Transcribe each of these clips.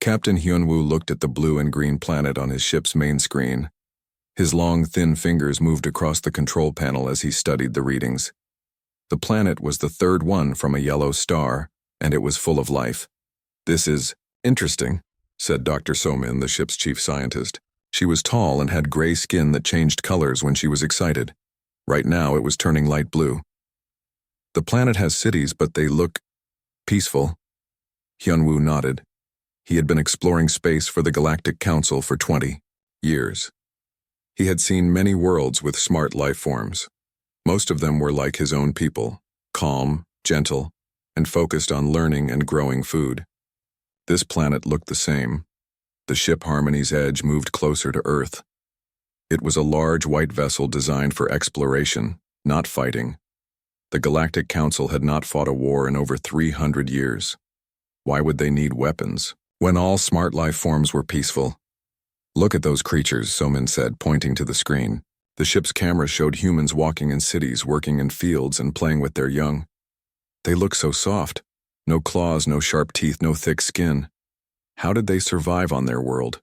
Captain Hyunwoo looked at the blue and green planet on his ship's main screen. His long, thin fingers moved across the control panel as he studied the readings. The planet was the third one from a yellow star, and it was full of life. "This is interesting," said Dr. Somin, the ship's chief scientist. She was tall and had gray skin that changed colors when she was excited. Right now it was turning light blue. "The planet has cities, but they look peaceful." Hyunwoo nodded. He had been exploring space for the Galactic Council for 20 years. He had seen many worlds with smart life forms. Most of them were like his own people, calm, gentle, and focused on learning and growing food. This planet looked the same. The ship Harmony's Edge moved closer to Earth. It was a large white vessel designed for exploration, not fighting. The Galactic Council had not fought a war in over 300 years. Why would they need weapons when all smart life forms were peaceful? "Look at those creatures," Somin said, pointing to the screen. The ship's camera showed humans walking in cities, working in fields, and playing with their young. "They look so soft. No claws, no sharp teeth, no thick skin. How did they survive on their world?"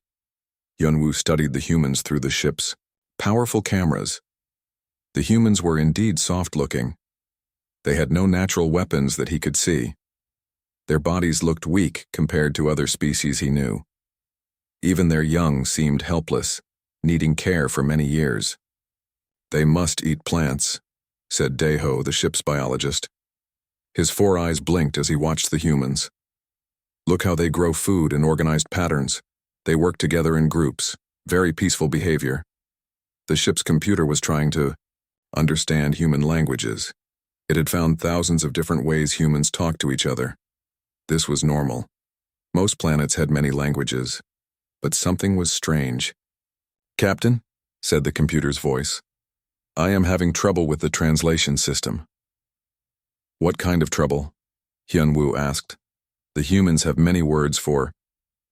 Hyunwoo studied the humans through the ship's powerful cameras. The humans were indeed soft-looking. They had no natural weapons that he could see. Their bodies looked weak compared to other species he knew. Even their young seemed helpless, needing care for many years. "They must eat plants," said Daeho, the ship's biologist. His 4 eyes blinked as he watched the humans. "Look how they grow food in organized patterns. They work together in groups. Very peaceful behavior." The ship's computer was trying to understand human languages. It had found thousands of different ways humans talk to each other. This was normal. Most planets had many languages, but something was strange. "Captain," said the computer's voice, "I am having trouble with the translation system." "What kind of trouble?" Hyunwoo asked. "The humans have many words for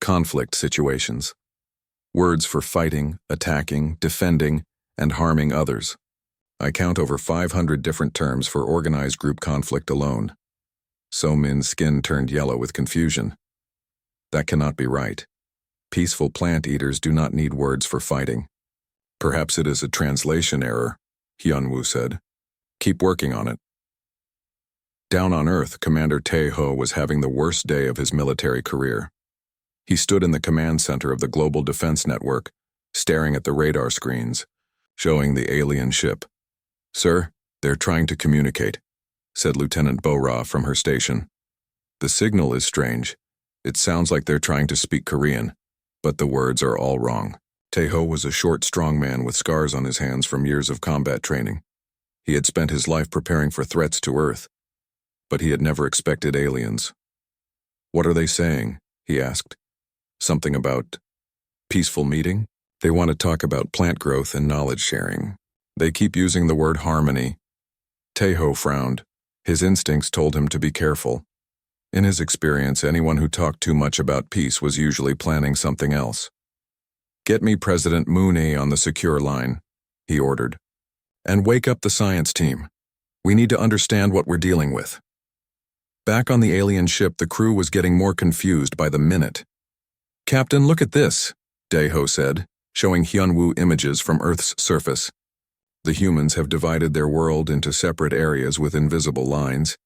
conflict situations. Words for fighting, attacking, defending, and harming others. I count over 500 different terms for organized group conflict alone." So-min's skin turned yellow with confusion. "That cannot be right. Peaceful plant eaters do not need words for fighting." "Perhaps it is a translation error," Hyunwoo said. "Keep working on it." Down on Earth, Commander Tae-ho was having the worst day of his military career. He stood in the command center of the Global Defense Network, staring at the radar screens, showing the alien ship. "Sir, they're trying to communicate," said Lieutenant Bo-ra from her station. "The signal is strange. It sounds like they're trying to speak Korean, but the words are all wrong." Tae-ho was a short, strong man with scars on his hands from years of combat training. He had spent his life preparing for threats to Earth, but he had never expected aliens. "What are they saying?" he asked. "Something about peaceful meeting? They want to talk about plant growth and knowledge sharing. They keep using the word harmony." Tae-ho frowned. His instincts told him to be careful. In his experience, anyone who talked too much about peace was usually planning something else. "Get me President Moon-ae on the secure line," he ordered. "And wake up the science team. We need to understand what we're dealing with." Back on the alien ship, the crew was getting more confused by the minute. "Captain, look at this," Daeho said, showing Hyunwoo images from Earth's surface. "The humans have divided their world into separate areas with invisible lines.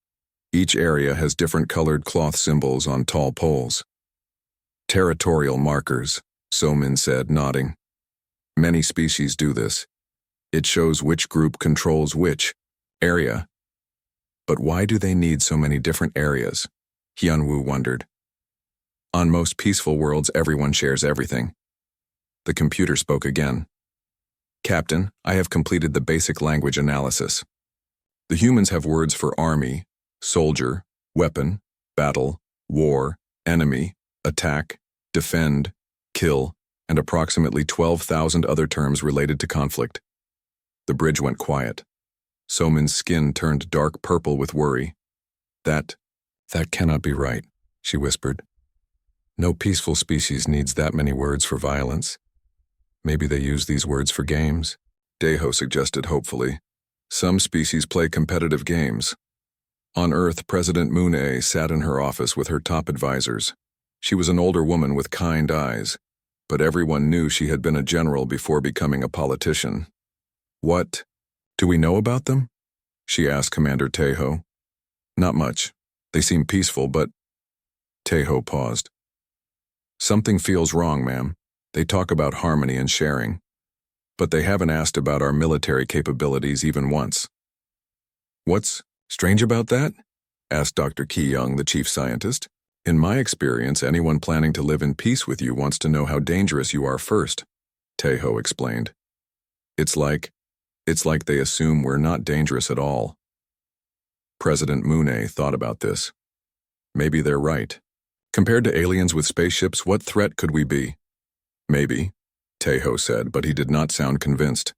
Each area has different colored cloth symbols on tall poles." "Territorial markers," So-min said, nodding. "Many species do this. It shows which group controls which area." "But why do they need so many different areas?" Hyunwoo wondered. "On most peaceful worlds, everyone shares everything." The computer spoke again. "Captain, I have completed the basic language analysis. The humans have words for army, soldier, weapon, battle, war, enemy, attack, defend, kill, and approximately 12,000 other terms related to conflict." The bridge went quiet. So-min's skin turned dark purple with worry. That cannot be right," she whispered. "No peaceful species needs that many words for violence. Maybe they use these words for games," Daeho suggested hopefully. "Some species play competitive games." On Earth, President Moon-ae sat in her office with her top advisors. She was an older woman with kind eyes, but everyone knew she had been a general before becoming a politician. What do we know about them? She asked Commander Tejo. Not much. They seem peaceful, but... Tejo paused. Something feels wrong, ma'am. They talk about harmony and sharing, but they haven't asked about our military capabilities even once. What's strange about that? Asked Dr. Ki Young, the chief scientist. In my experience, anyone planning to live in peace with you wants to know how dangerous you are first, Tejo explained. It's like they assume we're not dangerous at all. President Mooney thought about this. Maybe they're right. Compared to aliens with spaceships, what threat could we be? Maybe, Tejo said, but he did not sound convinced.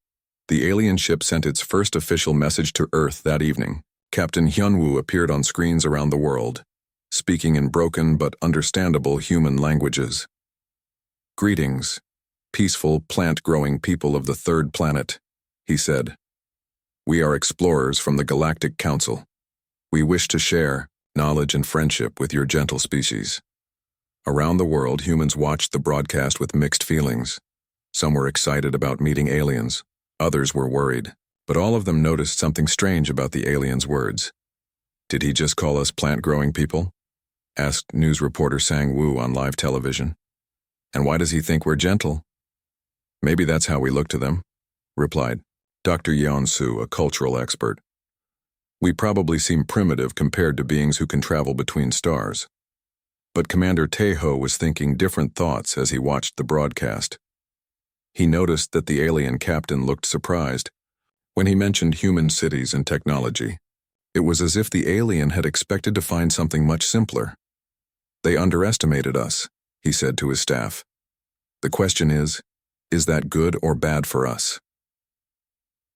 The alien ship sent its first official message to Earth that evening. Captain Hyunwoo appeared on screens around the world, speaking in broken but understandable human languages. Greetings, peaceful, plant-growing people of the third planet, he said. We are explorers from the Galactic Council. We wish to share knowledge and friendship with your gentle species. Around the world, humans watched the broadcast with mixed feelings. Some were excited about meeting aliens, others were worried, but all of them noticed something strange about the aliens' words. Did he just call us plant-growing people? Asked news reporter Sang Woo on live television. And why does he think we're gentle? Maybe that's how we look to them, replied Dr. Yeon Soo, a cultural expert. We probably seem primitive compared to beings who can travel between stars. But Commander Tejo was thinking different thoughts as he watched the broadcast. He noticed that the alien captain looked surprised when he mentioned human cities and technology. It was as if the alien had expected to find something much simpler. They underestimated us, he said to his staff. The question is that good or bad for us?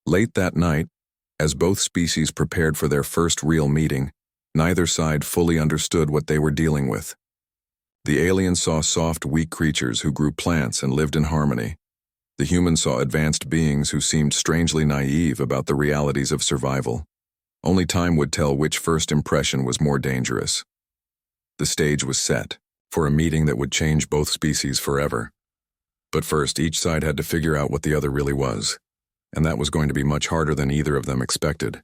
Late that night, as both species prepared for their first real meeting, neither side fully understood what they were dealing with. The aliens saw soft, weak creatures who grew plants and lived in harmony. The humans saw advanced beings who seemed strangely naive about the realities of survival. Only time would tell which first impression was more dangerous. The stage was set for a meeting that would change both species forever. But first, each side had to figure out what the other really was, and that was going to be much harder than either of them expected.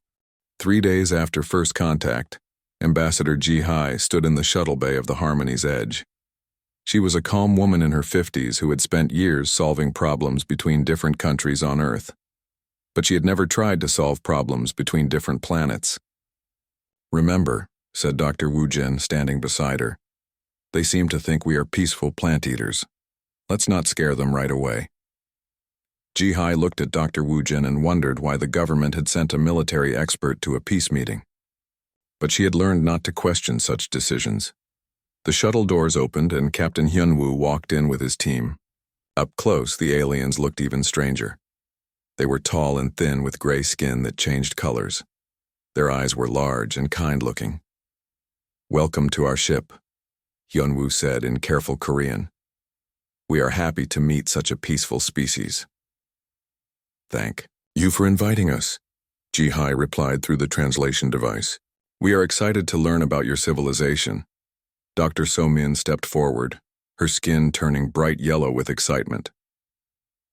3 days after first contact, Ambassador Ji Hai stood in the shuttle bay of the Harmony's Edge. She was a calm woman in her 50s who had spent years solving problems between different countries on Earth. But she had never tried to solve problems between different planets. Remember, said Dr. Wu Jin, standing beside her, they seem to think we are peaceful plant eaters. Let's not scare them right away. Ji Hai looked at Dr. Wu Jin and wondered why the government had sent a military expert to a peace meeting. But she had learned not to question such decisions. The shuttle doors opened and Captain Hyunwoo walked in with his team. Up close, the aliens looked even stranger. They were tall and thin with gray skin that changed colors. Their eyes were large and kind-looking. Welcome to our ship, Hyunwoo said in careful Korean. We are happy to meet such a peaceful species. Thank you for inviting us, Ji Hai replied through the translation device. We are excited to learn about your civilization. Dr. So-min stepped forward, her skin turning bright yellow with excitement.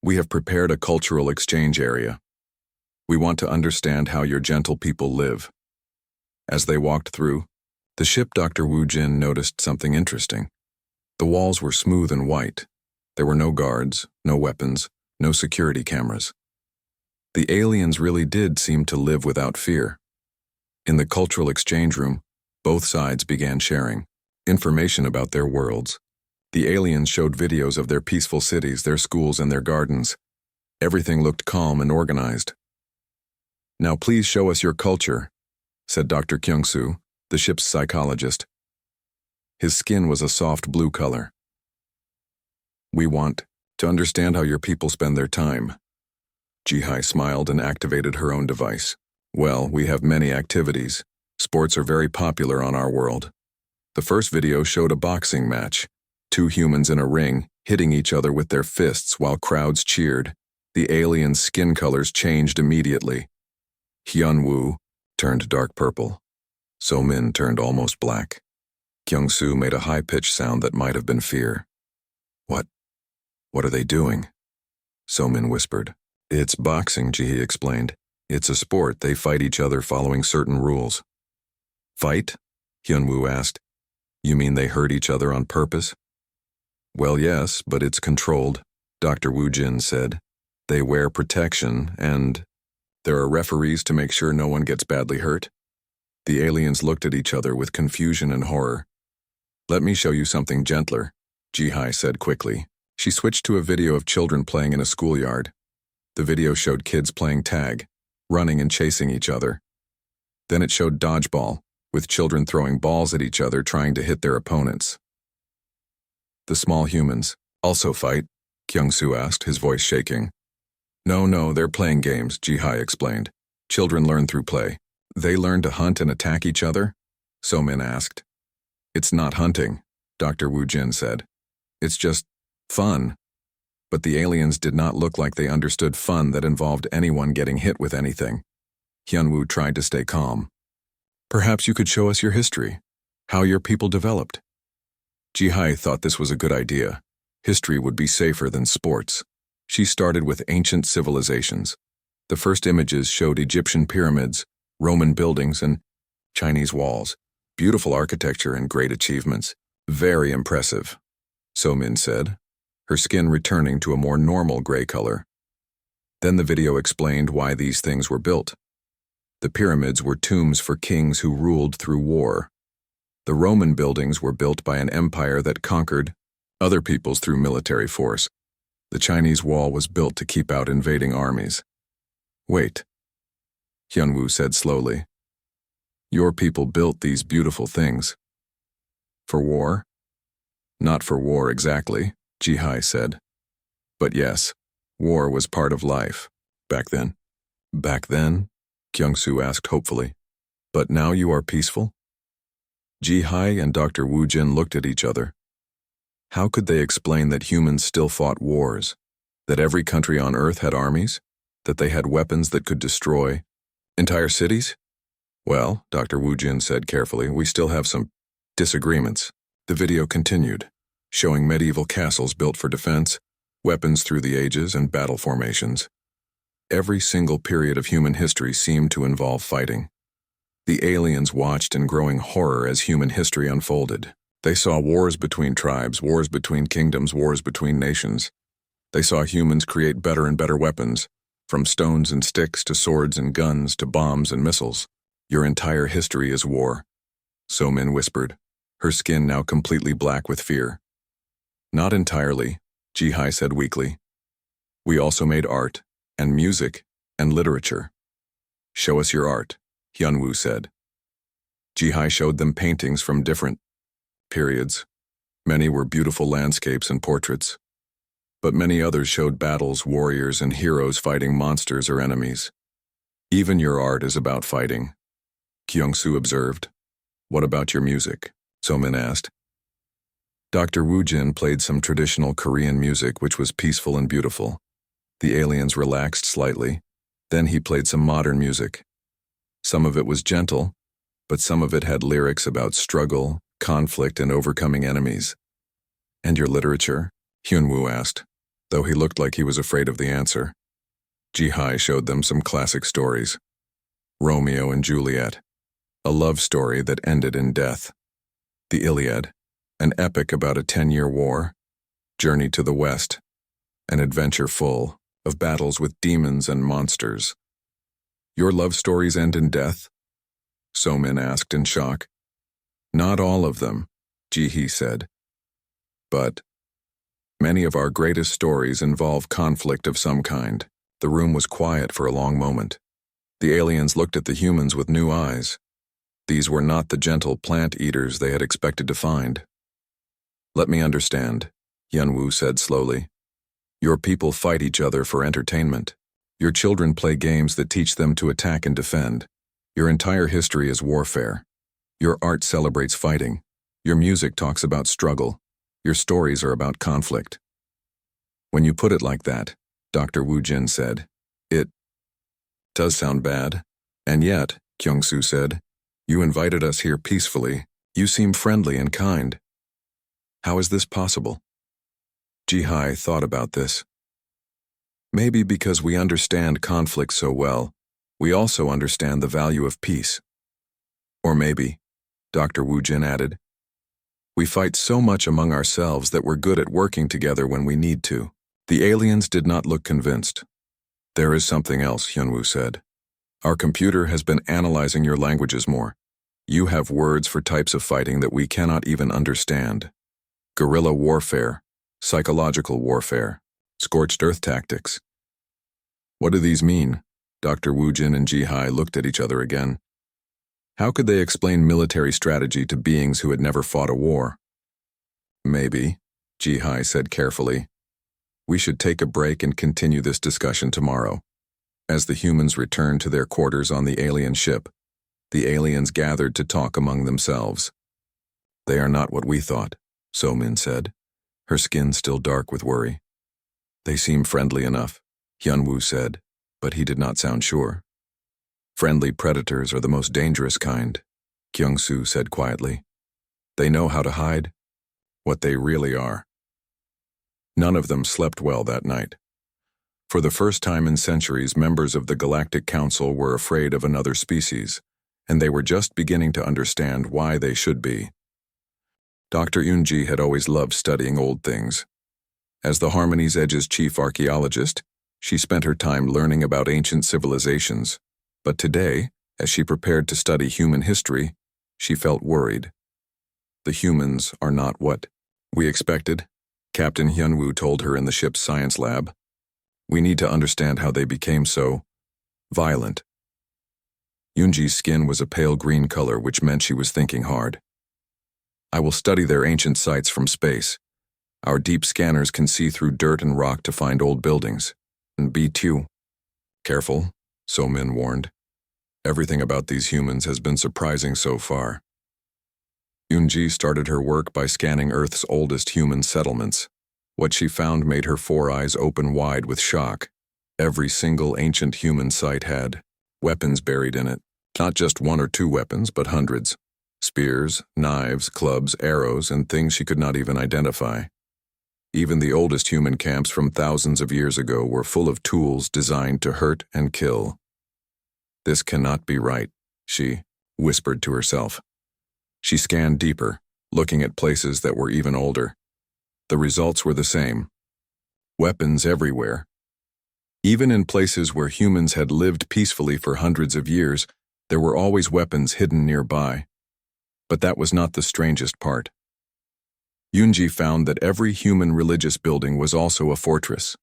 We have prepared a cultural exchange area. We want to understand how your gentle people live. As they walked through the ship, Dr. Wu Jin noticed something interesting. The walls were smooth and white. There were no guards, no weapons, no security cameras. The aliens really did seem to live without fear. In the cultural exchange room, both sides began sharing information about their worlds. The aliens showed videos of their peaceful cities, their schools, and their gardens. Everything looked calm and organized. Now please show us your culture, said Dr. Kyung-soo, the ship's psychologist. His skin was a soft blue color. We want to understand how your people spend their time. Ji Hai smiled and activated her own device. Well, we have many activities. Sports are very popular on our world. The first video showed a boxing match. 2 humans in a ring, hitting each other with their fists while crowds cheered. The aliens' skin colors changed immediately. Hyunwoo turned dark purple. So-min turned almost black. Kyung-soo made a high-pitched sound that might have been fear. What? What are they doing? So-min whispered. It's boxing, Ji-hee explained. It's a sport. They fight each other following certain rules. Fight? Hyun-woo asked. You mean they hurt each other on purpose? Well, yes, but it's controlled, Dr. Woo-jin said. They wear protection, and there are referees to make sure no one gets badly hurt. The aliens looked at each other with confusion and horror. Let me show you something gentler, Ji-hye said quickly. She switched to a video of children playing in a schoolyard. The video showed kids playing tag, running and chasing each other. Then it showed dodgeball, with children throwing balls at each other trying to hit their opponents. The small humans also fight, Kyung-soo asked, his voice shaking. No, they're playing games, Ji-hye explained. Children learn through play. They learn to hunt and attack each other? So-min asked. It's not hunting, Dr. Woo-jin said. It's just fun. But the aliens did not look like they understood fun that involved anyone getting hit with anything. Hyun-woo tried to stay calm. Perhaps you could show us your history, how your people developed. Ji-hye thought this was a good idea. History would be safer than sports. She started with ancient civilizations. The first images showed Egyptian pyramids, Roman buildings, and Chinese walls. Beautiful architecture and great achievements. Very impressive, So-min said, her skin returning to a more normal gray color. Then the video explained why these things were built. The pyramids were tombs for kings who ruled through war. The Roman buildings were built by an empire that conquered other peoples through military force. The Chinese wall was built to keep out invading armies. Wait, Hyun-woo said slowly. Your people built these beautiful things. For war? Not for war exactly, Ji-hye said. But yes, war was part of life. Back then. Back then? Kyung-soo asked hopefully. But now you are peaceful? Ji-hye and Dr. Woo-jin looked at each other. How could they explain that humans still fought wars? That every country on Earth had armies? That they had weapons that could destroy entire cities? Well, Dr. Woo-jin said carefully, we still have some disagreements. The video continued, showing medieval castles built for defense, weapons through the ages, and battle formations. Every single period of human history seemed to involve fighting. The aliens watched in growing horror as human history unfolded. They saw wars between tribes, wars between kingdoms, wars between nations. They saw humans create better and better weapons, from stones and sticks to swords and guns to bombs and missiles. Your entire history is war, So-min whispered, her skin now completely black with fear. Not entirely, Ji-hye said weakly. We also made art, and music, and literature. Show us your art, Hyun-woo said. Ji-hye showed them paintings from different periods. Many were beautiful landscapes and portraits. But many others showed battles, warriors, and heroes fighting monsters or enemies. Even your art is about fighting, Kyung-soo observed. What about your music? So-min asked. Dr. Woo-jin played some traditional Korean music which was peaceful and beautiful. The aliens relaxed slightly. Then he played some modern music. Some of it was gentle, but some of it had lyrics about struggle, conflict, and overcoming enemies. And your literature? Hyun-woo asked, though he looked like he was afraid of the answer. Ji-hye showed them some classic stories. Romeo and Juliet, a love story that ended in death. The Iliad, an epic about a 10-year war. Journey to the West, an adventure full of battles with demons and monsters. Your love stories end in death? So-min asked in shock. Not all of them, Ji-hee said. But many of our greatest stories involve conflict of some kind. The room was quiet for a long moment. The aliens looked at the humans with new eyes. These were not the gentle plant eaters they had expected to find. Let me understand, Hyun-woo said slowly. Your people fight each other for entertainment. Your children play games that teach them to attack and defend. Your entire history is warfare. Your art celebrates fighting. Your music talks about struggle. Your stories are about conflict. When you put it like that, Dr. Woo-jin said, it does sound bad. And yet, Kyung-soo said, you invited us here peacefully. You seem friendly and kind. How is this possible? Jihai thought about this. Maybe because we understand conflict so well, we also understand the value of peace. Or maybe, Dr. Wu Jin added, we fight so much among ourselves that we're good at working together when we need to. The aliens did not look convinced. There is something else, Hyunwoo said. Our computer has been analyzing your languages more. You have words for types of fighting that we cannot even understand. Guerrilla warfare, psychological warfare, scorched earth tactics. What do these mean? Dr. Wu Jin and Jihai looked at each other again. How could they explain military strategy to beings who had never fought a war? Maybe, Jihai said carefully. We should take a break and continue this discussion tomorrow. As the humans returned to their quarters on the alien ship, the aliens gathered to talk among themselves. They are not what we thought, So-min said, her skin still dark with worry. They seem friendly enough, Hyunwoo said, but he did not sound sure. Friendly predators are the most dangerous kind, Kyung-soo said quietly. They know how to hide what they really are. None of them slept well that night. For the first time in centuries, members of the Galactic Council were afraid of another species, and they were just beginning to understand why they should be. Dr. Yoonji had always loved studying old things. As the Harmony's Edge's chief archaeologist, she spent her time learning about ancient civilizations. But today, as she prepared to study human history, she felt worried. The humans are not what we expected, Captain Hyunwoo told her in the ship's science lab. We need to understand how they became so violent. Yoonji's skin was a pale green color, which meant she was thinking hard. I will study their ancient sites from space. Our deep scanners can see through dirt and rock to find old buildings. And B2. Careful, So-min warned. Everything about these humans has been surprising so far. Yoonji started her work by scanning Earth's oldest human settlements. What she found made her four eyes open wide with shock. Every single ancient human site had weapons buried in it. Not just one or two weapons, but hundreds. Spears, knives, clubs, arrows, and things she could not even identify. Even the oldest human camps from thousands of years ago were full of tools designed to hurt and kill. This cannot be right, she whispered to herself. She scanned deeper, looking at places that were even older. The results were the same. Weapons everywhere. Even in places where humans had lived peacefully for hundreds of years, there were always weapons hidden nearby. But that was not the strangest part. Yoonji found that every human religious building was also a fortress.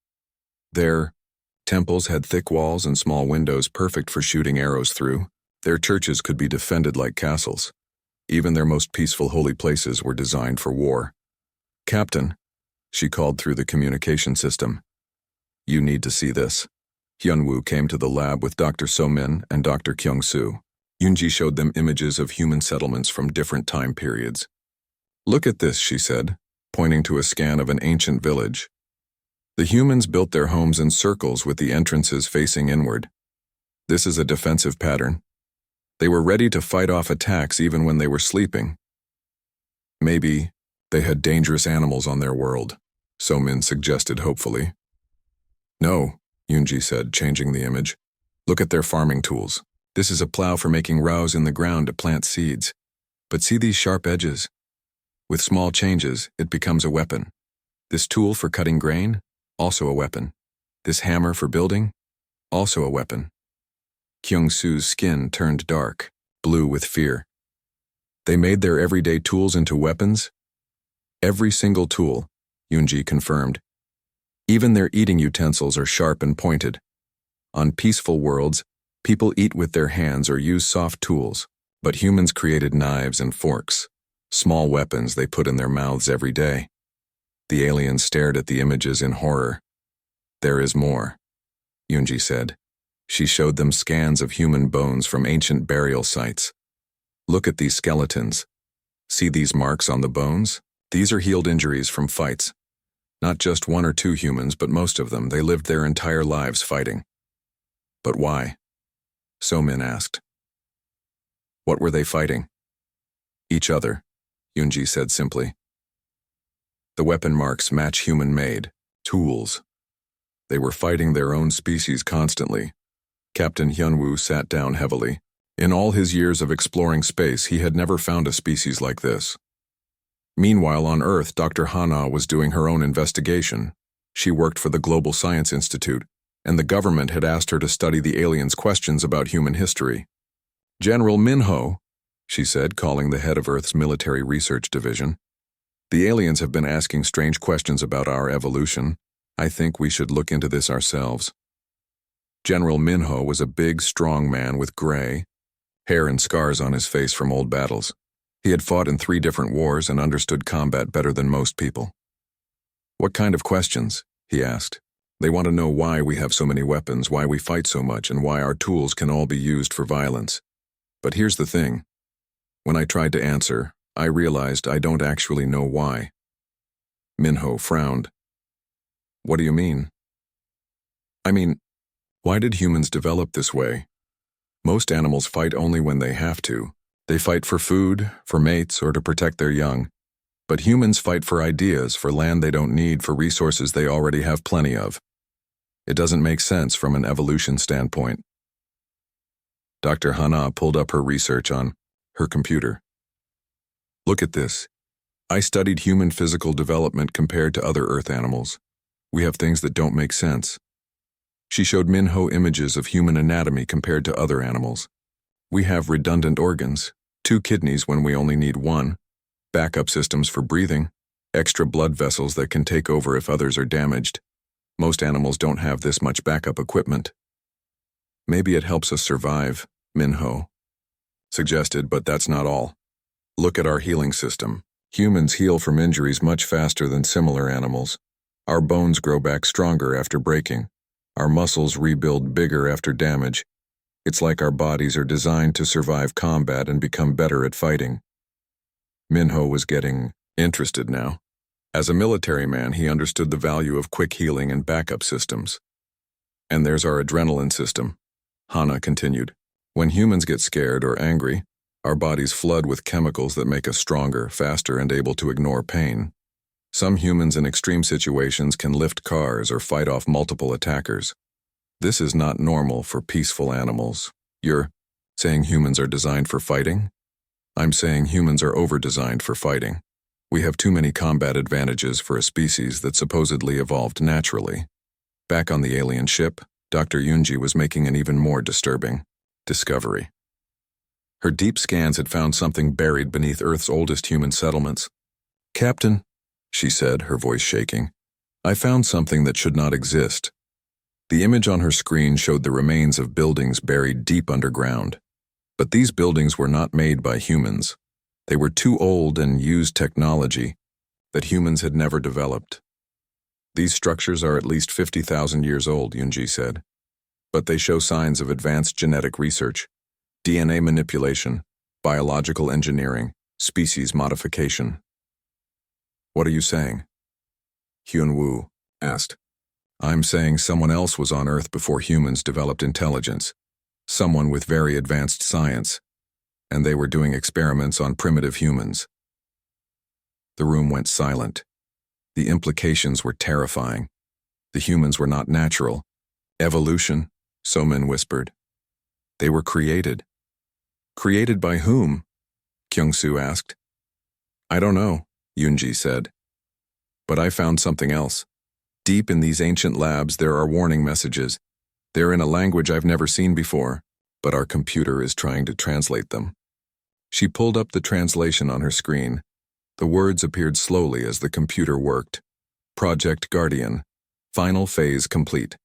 Their temples had thick walls and small windows perfect for shooting arrows through. Their churches could be defended like castles. Even their most peaceful holy places were designed for war. Captain, she called through the communication system. You need to see this. Hyunwoo came to the lab with Dr. So-min and Dr. Kyung-soo. Yoonji showed them images of human settlements from different time periods. Look at this, she said, pointing to a scan of an ancient village. The humans built their homes in circles with the entrances facing inward. This is a defensive pattern. They were ready to fight off attacks even when they were sleeping. Maybe they had dangerous animals on their world, So-min suggested hopefully. No, Yoonji said, changing the image. Look at their farming tools. This is a plow for making rows in the ground to plant seeds. But see these sharp edges? With small changes, it becomes a weapon. This tool for cutting grain, also a weapon. This hammer for building, also a weapon. Kyung-soo's skin turned dark, blue with fear. They made their everyday tools into weapons? Every single tool, Yoonji confirmed. Even their eating utensils are sharp and pointed. On peaceful worlds, people eat with their hands or use soft tools, but humans created knives and forks, small weapons they put in their mouths every day. The aliens stared at the images in horror. There is more, Yoonji said. She showed them scans of human bones from ancient burial sites. Look at these skeletons. See these marks on the bones? These are healed injuries from fights. Not just one or two humans, but most of them. They lived their entire lives fighting. But why? So-min asked. What were they fighting? Each other, Yunji said simply. The weapon marks match human-made, tools. They were fighting their own species constantly. Captain Hyunwoo sat down heavily. In all his years of exploring space, he had never found a species like this. Meanwhile, on Earth, Dr. Hana was doing her own investigation. She worked for the Global Science Institute, and the government had asked her to study the aliens' questions about human history. General Minho, she said, calling the head of Earth's military research division. The aliens have been asking strange questions about our evolution. I think we should look into this ourselves. General Minho was a big, strong man with gray hair and scars on his face from old battles. He had fought in 3 different wars and understood combat better than most people. What kind of questions? He asked. They want to know why we have so many weapons, why we fight so much, and why our tools can all be used for violence. But here's the thing. When I tried to answer, I realized I don't actually know why. Minho frowned. What do you mean? I mean, why did humans develop this way? Most animals fight only when they have to. They fight for food, for mates, or to protect their young. But humans fight for ideas, for land they don't need, for resources they already have plenty of. It doesn't make sense from an evolution standpoint. Dr. Hana pulled up her research on her computer. Look at this. I studied human physical development compared to other Earth animals. We have things that don't make sense. She showed Minho images of human anatomy compared to other animals. We have redundant organs, 2 kidneys when we only need 1, backup systems for breathing, extra blood vessels that can take over if others are damaged. Most animals don't have this much backup equipment. Maybe it helps us survive, Minho suggested, but that's not all. Look at our healing system. Humans heal from injuries much faster than similar animals. Our bones grow back stronger after breaking. Our muscles rebuild bigger after damage. It's like our bodies are designed to survive combat and become better at fighting. Minho was getting interested now. As a military man, he understood the value of quick healing and backup systems. And there's our adrenaline system, Hana continued. When humans get scared or angry, our bodies flood with chemicals that make us stronger, faster, and able to ignore pain. Some humans in extreme situations can lift cars or fight off multiple attackers. This is not normal for peaceful animals. You're saying humans are designed for fighting? I'm saying humans are over-designed for fighting. We have too many combat advantages for a species that supposedly evolved naturally. Back on the alien ship, Dr. Yunji was making an even more disturbing discovery. Her deep scans had found something buried beneath Earth's oldest human settlements. Captain, she said, her voice shaking, I found something that should not exist. The image on her screen showed the remains of buildings buried deep underground. But these buildings were not made by humans. They were too old and used technology that humans had never developed. These structures are at least 50,000 years old, Yunji said. But they show signs of advanced genetic research, DNA manipulation, biological engineering, species modification. What are you saying? Hyunwoo asked. I'm saying someone else was on Earth before humans developed intelligence. Someone with very advanced science. And they were doing experiments on primitive humans. The room went silent. The implications were terrifying. The humans were not natural. Evolution, Somin whispered. They were created. Created by whom? Kyung-soo asked. I don't know, Yunji said. But I found something else. Deep in these ancient labs there are warning messages. They're in a language I've never seen before, but our computer is trying to translate them. She pulled up the translation on her screen. The words appeared slowly as the computer worked. Project Guardian. Final phase complete.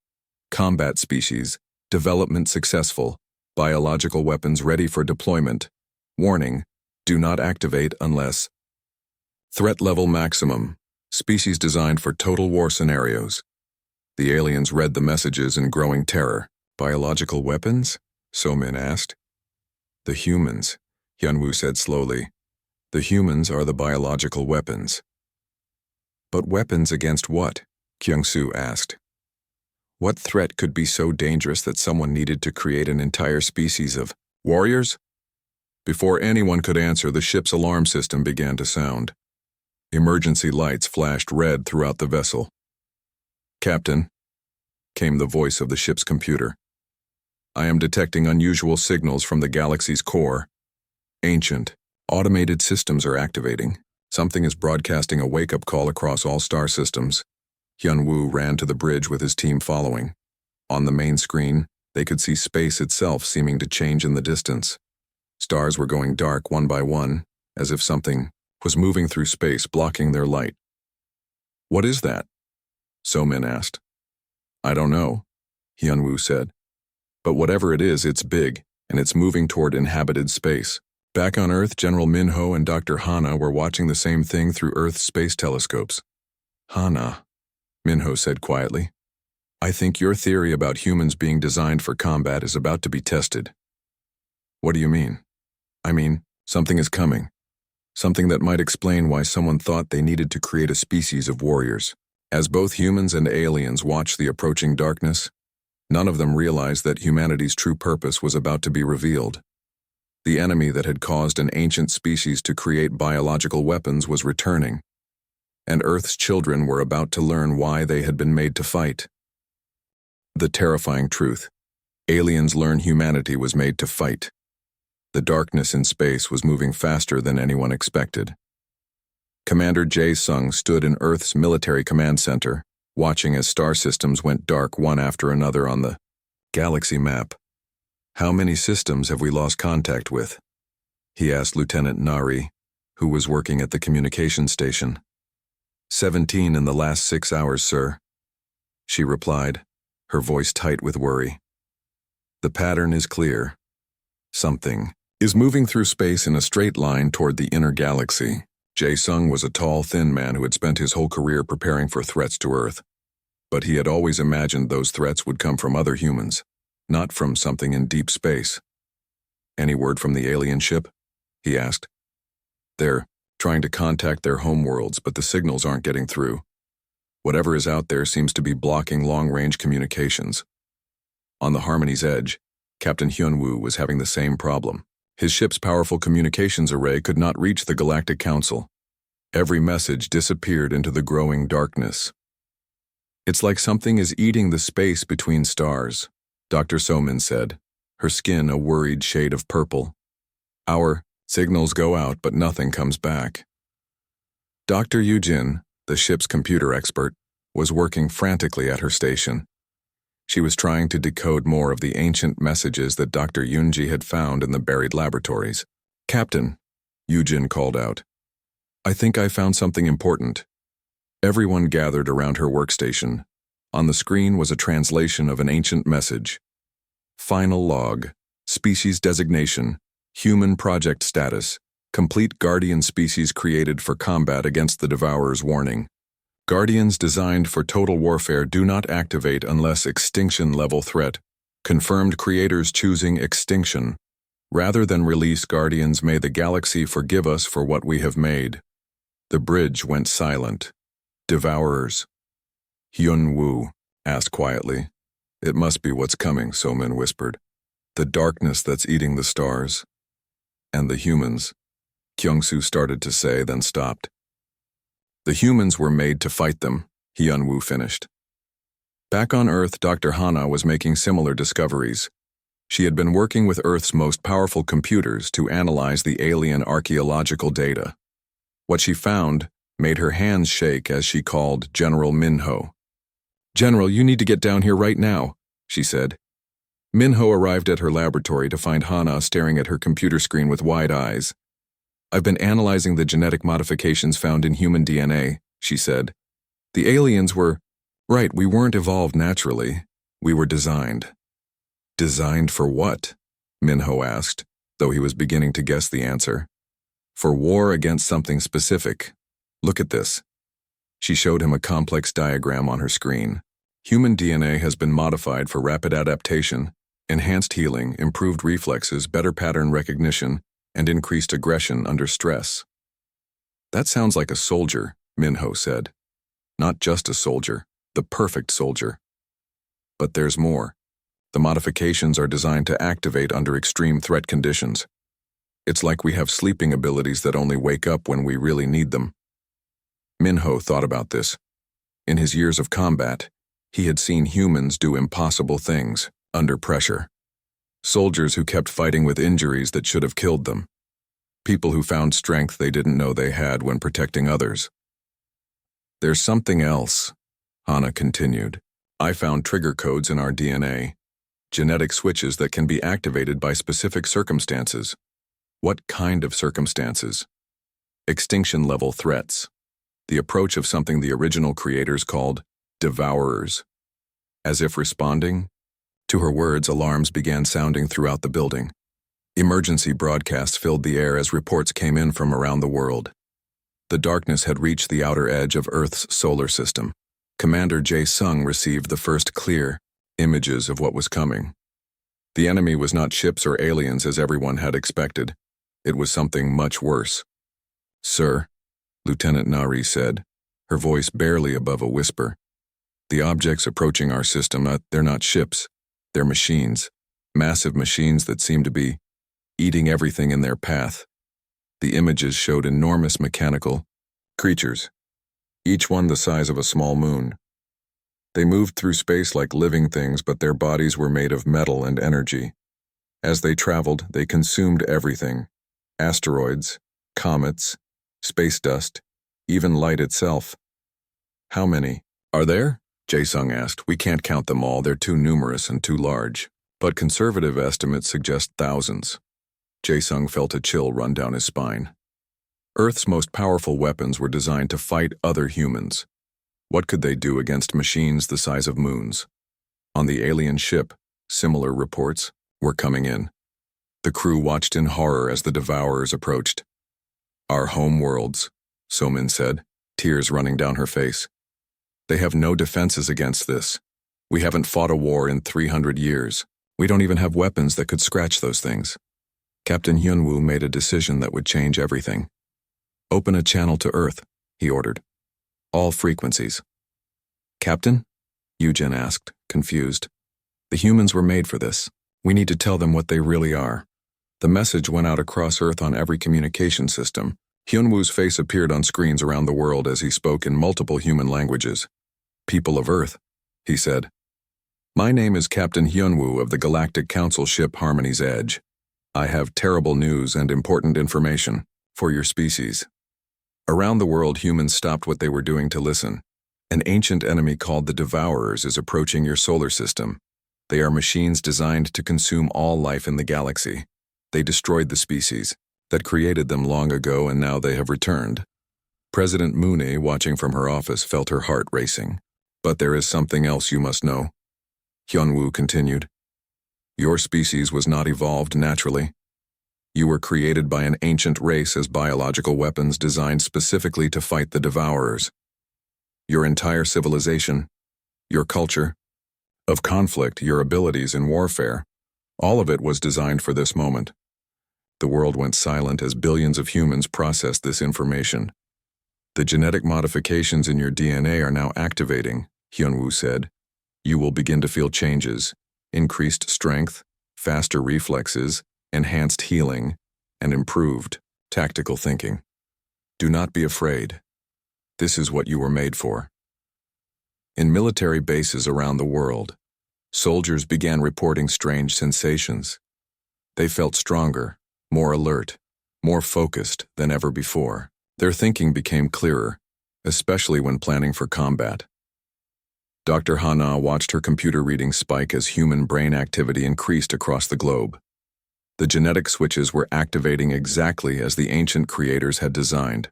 Combat species. Development successful. Biological weapons ready for deployment. Warning. Do not activate unless. Threat level maximum. Species designed for total war scenarios. The aliens read the messages in growing terror. Biological weapons? Somin asked. The humans, Hyunwoo said slowly. The humans are the biological weapons. But weapons against what? Kyung-soo asked. What threat could be so dangerous that someone needed to create an entire species of warriors? Before anyone could answer, the ship's alarm system began to sound. Emergency lights flashed red throughout the vessel. "Captain," came the voice of the ship's computer. "I am detecting unusual signals from the galaxy's core. Ancient, automated systems are activating. Something is broadcasting a wake-up call across all star systems." Hyun-woo ran to the bridge with his team following. On the main screen, they could see space itself seeming to change in the distance. Stars were going dark one by one, as if something was moving through space, blocking their light. "What is that?" So-min asked. "I don't know," Hyun-woo said. "But whatever it is, it's big, and it's moving toward inhabited space." Back on Earth, General Minho and Dr. Hana were watching the same thing through Earth's space telescopes. "Hana," Minho said quietly, "I think your theory about humans being designed for combat is about to be tested." "What do you mean?" "I mean, something is coming. Something that might explain why someone thought they needed to create a species of warriors." As both humans and aliens watched the approaching darkness, none of them realized that humanity's true purpose was about to be revealed. The enemy that had caused an ancient species to create biological weapons was returning, and Earth's children were about to learn why they had been made to fight. The terrifying truth: aliens learned humanity was made to fight. The darkness in space was moving faster than anyone expected. Commander Jae-sung stood in Earth's military command center, watching as star systems went dark one after another on the galaxy map. "How many systems have we lost contact with?" he asked Lieutenant Nari, who was working at the communication station. 17 in the last 6 hours, sir," she replied, her voice tight with worry. "The pattern is clear. Something is moving through space in a straight line toward the inner galaxy." Jae-sung was a tall, thin man who had spent his whole career preparing for threats to Earth. But he had always imagined those threats would come from other humans, not from something in deep space. "Any word from the alien ship?" he asked. "They're trying to contact their homeworlds, but the signals aren't getting through. Whatever is out there seems to be blocking long-range communications." On the Harmony's edge, Captain Hyun-woo was having the same problem. His ship's powerful communications array could not reach the Galactic Council. Every message disappeared into the growing darkness. "It's like something is eating the space between stars," Dr. So-min said, her skin a worried shade of purple. "Our signals go out, but nothing comes back." Dr. Yoo-jin, the ship's computer expert, was working frantically at her station. She was trying to decode more of the ancient messages that Dr. Yoonji had found in the buried laboratories. "Captain," Yoo-jin called out, "I think I found something important." Everyone gathered around her workstation. On the screen was a translation of an ancient message. "Final log, species designation, human project status, complete guardian species created for combat against the Devourer's warning. Guardians designed for total warfare do not activate unless extinction-level threat. Confirmed creators choosing extinction. Rather than release Guardians, may the galaxy forgive us for what we have made." The bridge went silent. "Devourers?" Hyun-woo asked quietly. "It must be what's coming," So-min whispered. "The darkness that's eating the stars. And the humans," Kyung-soo started to say, then stopped. "The humans were made to fight them," Hyun-woo finished. Back on Earth, Dr. Hana was making similar discoveries. She had been working with Earth's most powerful computers to analyze the alien archaeological data. What she found made her hands shake as she called General Minho. "General, you need to get down here right now," she said. Minho arrived at her laboratory to find Hana staring at her computer screen with wide eyes. "I've been analyzing the genetic modifications found in human DNA," she said. "The aliens were right, we weren't evolved naturally. We were designed." "Designed for what?" Minho asked, though he was beginning to guess the answer. "For war against something specific. Look at this." She showed him a complex diagram on her screen. "Human DNA has been modified for rapid adaptation, enhanced healing, improved reflexes, better pattern recognition, and increased aggression under stress." "That sounds like a soldier," Minho said. "Not just a soldier, the perfect soldier." "But there's more. The modifications are designed to activate under extreme threat conditions." It's like we have sleeping abilities that only wake up when we really need them. Minho thought about this. In his years of combat, he had seen humans do impossible things under pressure. Soldiers who kept fighting with injuries that should have killed them. People who found strength they didn't know they had when protecting others. There's something else, Hana continued. I found trigger codes in our DNA, genetic switches that can be activated by specific circumstances. What kind of circumstances? Extinction-level threats. The approach of something the original creators called devourers. As if responding to her words, alarms began sounding throughout the building. Emergency broadcasts filled the air as reports came in from around the world. The darkness had reached the outer edge of Earth's solar system. Commander Jae-sung received the first clear images of what was coming. The enemy was not ships or aliens as everyone had expected. It was something much worse. Sir, Lieutenant Nari said, her voice barely above a whisper. The objects approaching our system, they're not ships. They're machines. Massive machines that seem to be eating everything in their path. The images showed enormous mechanical creatures, each one the size of a small moon. They moved through space like living things, but their bodies were made of metal and energy. As they traveled, they consumed everything. Asteroids, comets, space dust, even light itself. How many are there? Jae-sung asked. We can't count them all, they're too numerous and too large. But conservative estimates suggest thousands. Jae-sung felt a chill run down his spine. Earth's most powerful weapons were designed to fight other humans. What could they do against machines the size of moons? On the alien ship, similar reports were coming in. The crew watched in horror as the devourers approached. Our home worlds, Somin said, tears running down her face. They have no defenses against this. We haven't fought a war in 300 years. We don't even have weapons that could scratch those things. Captain Hyunwoo made a decision that would change everything. Open a channel to Earth, he ordered. All frequencies. Captain? Yujin asked, confused. The humans were made for this. We need to tell them what they really are. The message went out across Earth on every communication system. Hyunwoo's face appeared on screens around the world as he spoke in multiple human languages. People of Earth, he said. My name is Captain Hyunwoo of the Galactic Council ship Harmony's Edge. I have terrible news and important information for your species. Around the world, humans stopped what they were doing to listen. An ancient enemy called the Devourers is approaching your solar system. They are machines designed to consume all life in the galaxy. They destroyed the species that created them long ago, and now they have returned. President Mooney, watching from her office, felt her heart racing. But there is something else you must know. Hyunwoo continued. Your species was not evolved naturally. You were created by an ancient race as biological weapons designed specifically to fight the Devourers. Your entire civilization, your culture, of conflict, your abilities in warfare, all of it was designed for this moment. The world went silent as billions of humans processed this information. The genetic modifications in your DNA are now activating, Hyunwoo said. You will begin to feel changes, increased strength, faster reflexes, enhanced healing, and improved tactical thinking. Do not be afraid. This is what you were made for. In military bases around the world, soldiers began reporting strange sensations. They felt stronger, more alert, more focused than ever before. Their thinking became clearer, especially when planning for combat. Dr. Hana watched her computer readings spike as human brain activity increased across the globe. The genetic switches were activating exactly as the ancient creators had designed.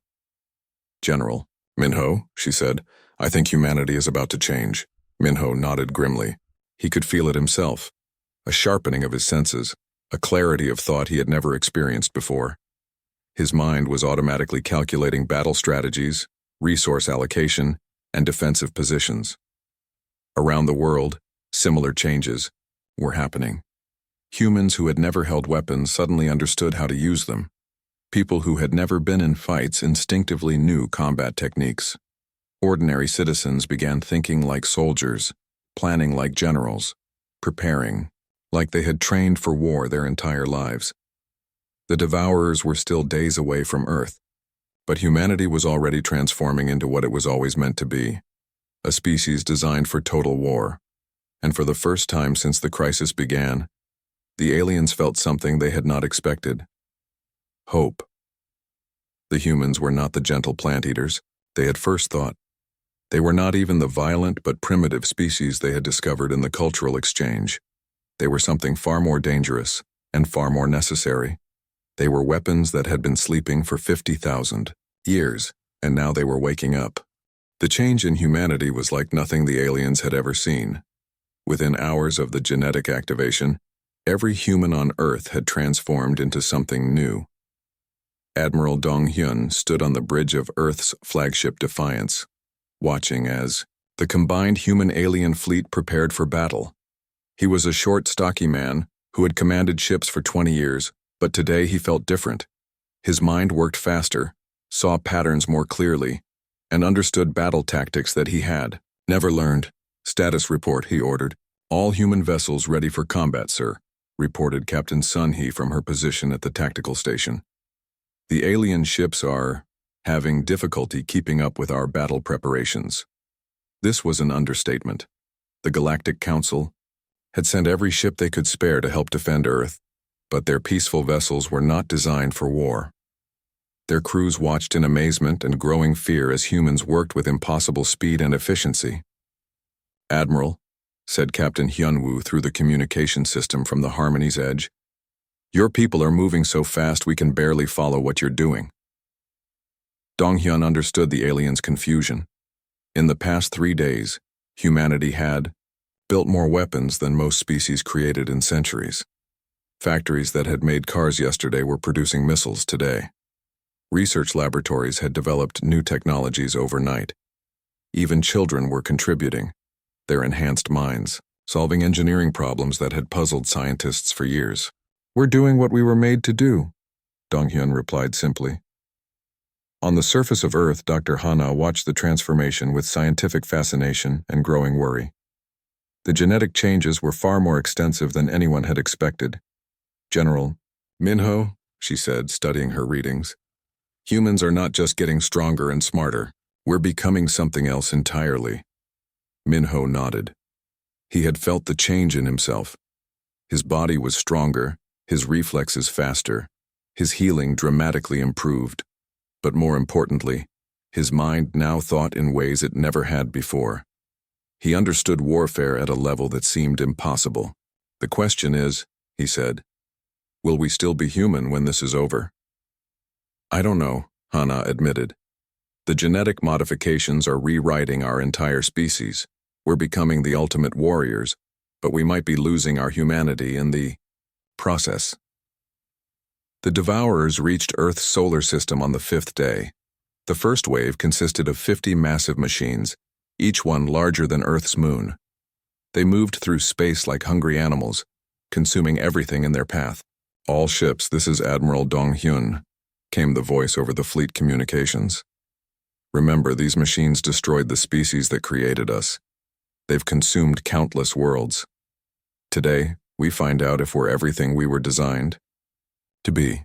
General, Minho, she said, I think humanity is about to change. Minho nodded grimly. He could feel it himself. A sharpening of his senses, a clarity of thought he had never experienced before. His mind was automatically calculating battle strategies, resource allocation, and defensive positions. Around the world, similar changes were happening. Humans who had never held weapons suddenly understood how to use them. People who had never been in fights instinctively knew combat techniques. Ordinary citizens began thinking like soldiers, planning like generals, preparing like they had trained for war their entire lives. The Devourers were still days away from Earth, but humanity was already transforming into what it was always meant to be, a species designed for total war. And for the first time since the crisis began, the aliens felt something they had not expected: hope. The humans were not the gentle plant eaters they had first thought. They were not even the violent but primitive species they had discovered in the cultural exchange. They were something far more dangerous and far more necessary. They were weapons that had been sleeping for 50,000 years, and now they were waking up. The change in humanity was like nothing the aliens had ever seen. Within hours of the genetic activation, every human on Earth had transformed into something new. Admiral Dong-hyun stood on the bridge of Earth's flagship Defiance, watching as the combined human-alien fleet prepared for battle. He was a short, stocky man who had commanded ships for 20 years, but today he felt different. His mind worked faster, saw patterns more clearly, and understood battle tactics that he had never learned. "Status report," he ordered. "All human vessels ready for combat, sir," reported Captain Sun-hee from her position at the tactical station. "The alien ships are having difficulty keeping up with our battle preparations." This was an understatement. The Galactic Council had sent every ship they could spare to help defend Earth, but their peaceful vessels were not designed for war. Their crews watched in amazement and growing fear as humans worked with impossible speed and efficiency. "Admiral," said Captain Hyunwoo through the communication system from the Harmony's edge, "your people are moving so fast we can barely follow what you're doing." Dong-hyun understood the aliens' confusion. In the past 3 days, humanity had built more weapons than most species created in centuries. Factories that had made cars yesterday were producing missiles today. Research laboratories had developed new technologies overnight. Even children were contributing, their enhanced minds, solving engineering problems that had puzzled scientists for years. "We're doing what we were made to do," Dong-hyun replied simply. On the surface of Earth, Dr. Hana watched the transformation with scientific fascination and growing worry. The genetic changes were far more extensive than anyone had expected. "General Minho," she said, studying her readings, "humans are not just getting stronger and smarter. We're becoming something else entirely." Minho nodded. He had felt the change in himself. His body was stronger, his reflexes faster, his healing dramatically improved. But more importantly, his mind now thought in ways it never had before. He understood warfare at a level that seemed impossible. "The question is," he said, "will we still be human when this is over?" "I don't know," Hana admitted. "The genetic modifications are rewriting our entire species. We're becoming the ultimate warriors, but we might be losing our humanity in the process." The Devourers reached Earth's solar system on the 5th day. The first wave consisted of 50 massive machines, each one larger than Earth's moon. They moved through space like hungry animals, consuming everything in their path. "All ships, this is Admiral Dong-hyun," came the voice over the fleet communications. "Remember, these machines destroyed the species that created us. They've consumed countless worlds. Today, we find out if we're everything we were designed to be."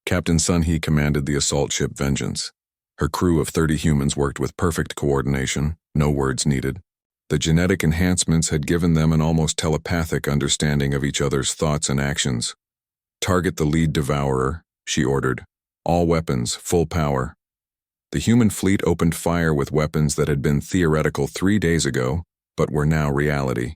Captain Sun-hee commanded the assault ship Vengeance. Her crew of 30 humans worked with perfect coordination, no words needed. The genetic enhancements had given them an almost telepathic understanding of each other's thoughts and actions. "Target the lead Devourer," she ordered. "All weapons, full power." The human fleet opened fire with weapons that had been theoretical 3 days ago, but were now reality.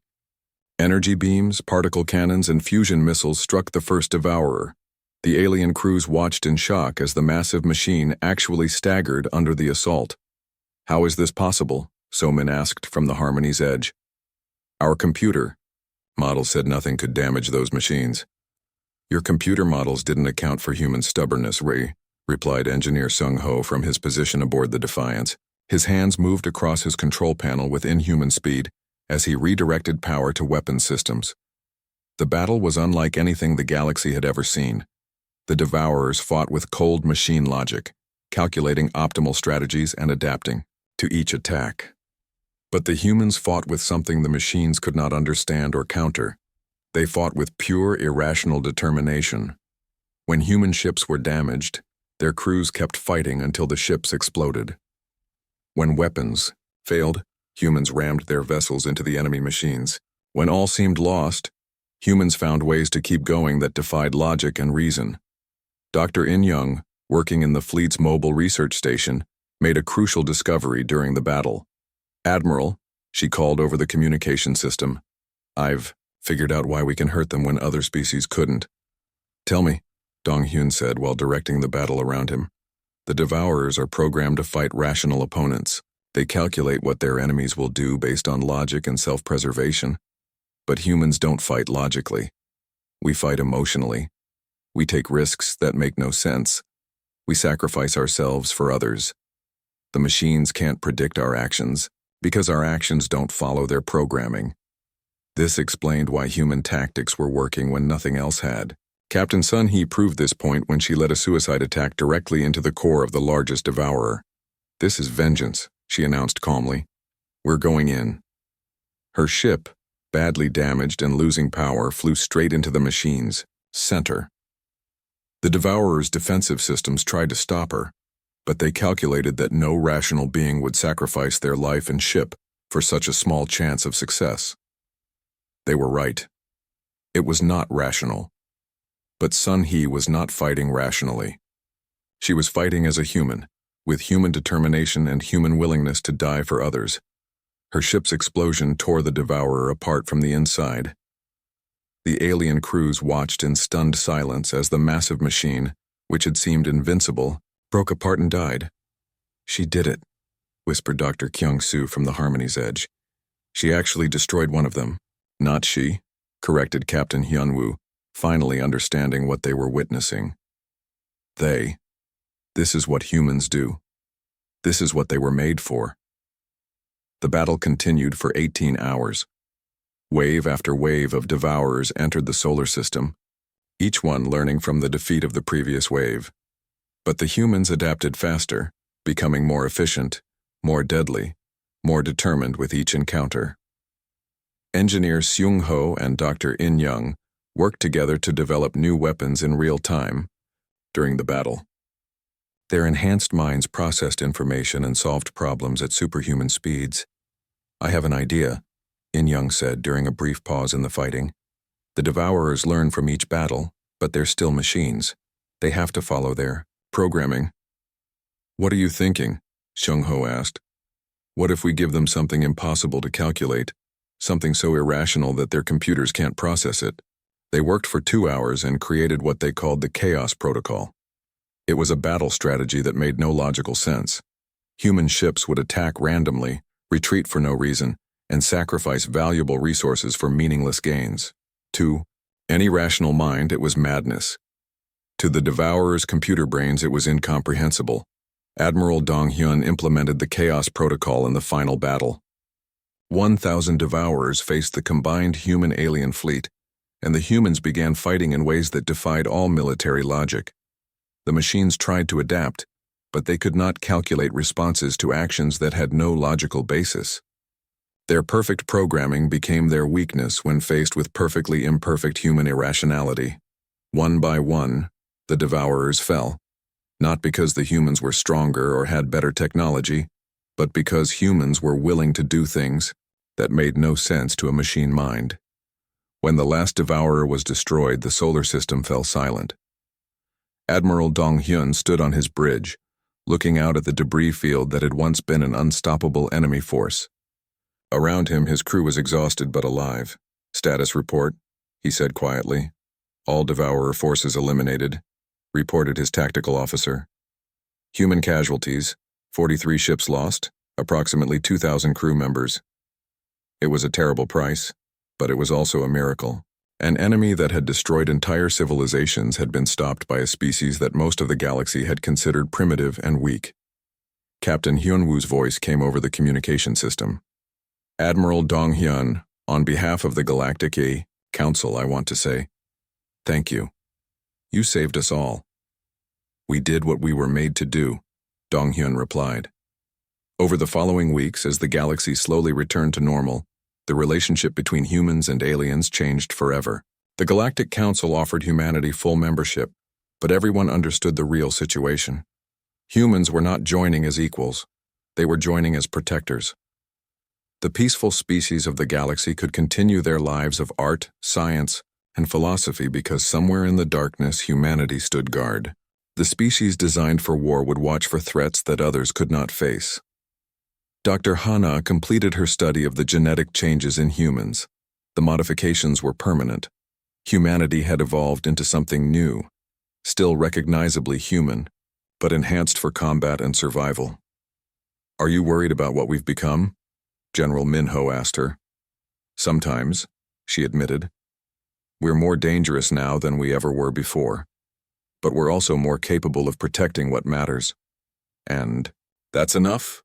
Energy beams, particle cannons, and fusion missiles struck the first Devourer. The alien crews watched in shock as the massive machine actually staggered under the assault. "How is this possible?" Somin asked from the Harmony's edge. "Our computer model said nothing could damage those machines." "Your computer models didn't account for human stubbornness, replied Engineer Sung-ho from his position aboard the Defiance. His hands moved across his control panel with inhuman speed as he redirected power to weapons systems. The battle was unlike anything the galaxy had ever seen. The Devourers fought with cold machine logic, calculating optimal strategies and adapting to each attack. But the humans fought with something the machines could not understand or counter. They fought with pure, irrational determination. When human ships were damaged, their crews kept fighting until the ships exploded. When weapons failed, humans rammed their vessels into the enemy machines. When all seemed lost, humans found ways to keep going that defied logic and reason. Dr. In Young, working in the fleet's mobile research station, made a crucial discovery during the battle. "Admiral," she called over the communication system, "I've figured out why we can hurt them when other species couldn't." "Tell me," Dong Hyun said while directing the battle around him. "The Devourers are programmed to fight rational opponents. They calculate what their enemies will do based on logic and self-preservation. But humans don't fight logically. We fight emotionally. We take risks that make no sense. We sacrifice ourselves for others. The machines can't predict our actions because our actions don't follow their programming." This explained why human tactics were working when nothing else had. Captain Sun Hee proved this point when she led a suicide attack directly into the core of the largest devourer. "This is vengeance," she announced calmly. "We're going in." Her ship, badly damaged and losing power, flew straight into the machine's center. The Devourer's defensive systems tried to stop her, but they calculated that no rational being would sacrifice their life and ship for such a small chance of success. They were right. It was not rational. But Sun Hee was not fighting rationally. She was fighting as a human, with human determination and human willingness to die for others. Her ship's explosion tore the Devourer apart from the inside. The alien crews watched in stunned silence as the massive machine, which had seemed invincible, broke apart and died. "She did it," whispered Dr. Kyung-soo from the Harmony's edge. "She actually destroyed one of them." "Not she," corrected Captain Hyunwoo, finally understanding what they were witnessing. "They. This is what humans do. This is what they were made for." The battle continued for 18 hours. Wave after wave of Devourers entered the solar system, each one learning from the defeat of the previous wave. But the humans adapted faster, becoming more efficient, more deadly, more determined with each encounter. Engineer Seung Ho and Dr. In Young worked together to develop new weapons in real time during the battle. Their enhanced minds processed information and solved problems at superhuman speeds. "I have an idea," In Young said during a brief pause in the fighting. "The Devourers learn from each battle, but they're still machines. They have to follow their programming." "What are you thinking?" Seung Ho asked. "What if we give them something impossible to calculate, something so irrational that their computers can't process it?" They worked for 2 hours and created what they called the Chaos Protocol. It was a battle strategy that made no logical sense. Human ships would attack randomly, retreat for no reason, and sacrifice valuable resources for meaningless gains. To any rational mind, it was madness. To the Devourer's computer brains, it was incomprehensible. Admiral Dong Hyun implemented the Chaos Protocol in the final battle. 1,000 Devourers faced the combined human-alien fleet, and the humans began fighting in ways that defied all military logic. The machines tried to adapt, but they could not calculate responses to actions that had no logical basis. Their perfect programming became their weakness when faced with perfectly imperfect human irrationality. One by one, the Devourers fell, not because the humans were stronger or had better technology, but because humans were willing to do things that made no sense to a machine mind. When the last Devourer was destroyed, the solar system fell silent. Admiral Dong Hyun stood on his bridge, looking out at the debris field that had once been an unstoppable enemy force. Around him, his crew was exhausted but alive. "Status report," he said quietly. "All Devourer forces eliminated," reported his tactical officer. "Human casualties, 43 ships lost, approximately 2,000 crew members." It was a terrible price, but it was also a miracle. An enemy that had destroyed entire civilizations had been stopped by a species that most of the galaxy had considered primitive and weak. Captain Hyunwoo's voice came over the communication system. "Admiral Dong Hyun, on behalf of the Galactic Council, I want to say, thank you. You saved us all." "We did what we were made to do," Dong Hyun replied. Over the following weeks, as the galaxy slowly returned to normal, the relationship between humans and aliens changed forever. The Galactic Council offered humanity full membership, But everyone understood the real situation. Humans were not joining as equals. They were joining as protectors. The peaceful species of the galaxy could continue their lives of art, science, and philosophy because somewhere in the darkness humanity stood guard. The species designed for war would watch for threats that others could not face. Dr. Hana completed her study of the genetic changes in humans. The modifications were permanent. Humanity had evolved into something new, still recognizably human, but enhanced for combat and survival. "Are you worried about what we've become?" General Minho asked her. "Sometimes," she admitted. "We're more dangerous now than we ever were before. But we're also more capable of protecting what matters. And that's enough?"